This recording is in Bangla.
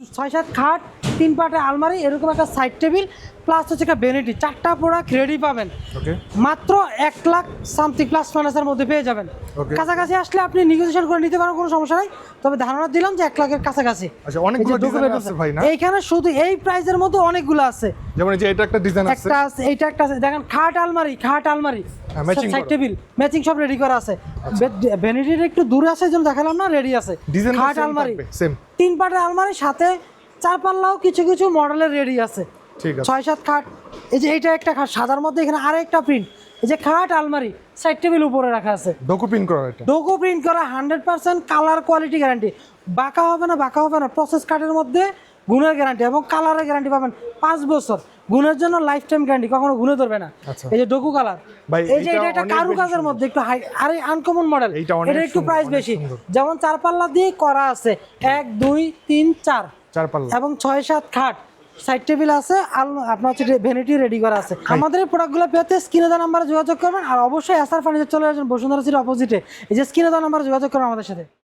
6-7 খাট, 3 পাটের আলমারি, এরকম একটা সাইড টেবিল প্লাস হচ্ছে একটা ভ্যানিটি, 4টা প্রোডাক্ট রেডি পাবেন। ওকে, মাত্র 1 লাখ সামথিং প্লাস মাইনাসের মধ্যে পেয়ে যাবেন। Okay. কাছাকাছি আসলে আপনি নেগোসিয়েশন করে নিতে পারেন, কোনো সমস্যা নাই। তবে ধারণা দিলাম যে 1 লাখের কাছাকাছি। আচ্ছা, অনেকগুলো এই যে ডিজাইন আছে ভাই না? এইখানে শুধু এই প্রাইজের মধ্যে অনেকগুলো আছে। যেমন এই যে এটা একটা ডিজাইন আছে, একটা আছে, এইটা একটা আছে, দেখেন খাট আলমারি হ্যাঁ, matching সাইড করা। টেবিল ম্যাচিং সব রেডি করা আছে। ভ্যানিটির একটু দূরে আছে যেন দেখালাম না, রেডি আছে। ডিজাইন খাট আলমারি সেম। 3 পাটের আলমারির সাথে 4 পাল্লাও কিছু কিছু মডেলের রেডি আছে। ঠিক আছে, 6-7 খাট, এই যে এইটা একটা খাট সাদার মধ্যে, এখানে আরেকটা প্রিন্ট, এই যে খাট আলমারি সাইড টেবিল উপরে রাখা আছে, ডোকো পিন করা এটা। ডোকো প্রিন্ট করা, 100% কালার কোয়ালিটি গ্যারান্টি। বাঁকা হবে না, প্রসেস কাটের মধ্যে গুণের গ্যারান্টি এবং কালারের গ্যারান্টি পাবেন 5 বছর। গুণের জন্য লাইফ টাইম গ্যারান্টি, কখনো গুণে ধরবে না। আচ্ছা। এই যে ডোকো কালার, ভাই, এই যে এটা এটা একটা অনেক কারুকাজের বেশি মধ্যে একটু হাই, আরে আনকমন মডেল, এইটা অনেক এটা একটু সুন্দর, প্রাইস অনেক বেশি। সুন্দর। যেমন 4 পাল্লা দিয়ে করা আছে, 1 2 3 4 চার পাল্লা। এবং 6-7 খাট, সাইড টেবিল আছে, আপনার হচ্ছে ভ্যানিটি রেডি করা আছে। আমাদের এই প্রোডাক্টগুলো পেতে স্ক্রিনে দেওয়া নাম্বারে যোগাযোগ করবেন। আর অবশ্যই এসআর ফার্নিচার চলে আসবেন বসুন্ধরা সিটির অপোজিটে, এই যে স্ক্রিনে দেওয়া নাম্বারে যোগাযোগ করবেন আমাদের সাথে।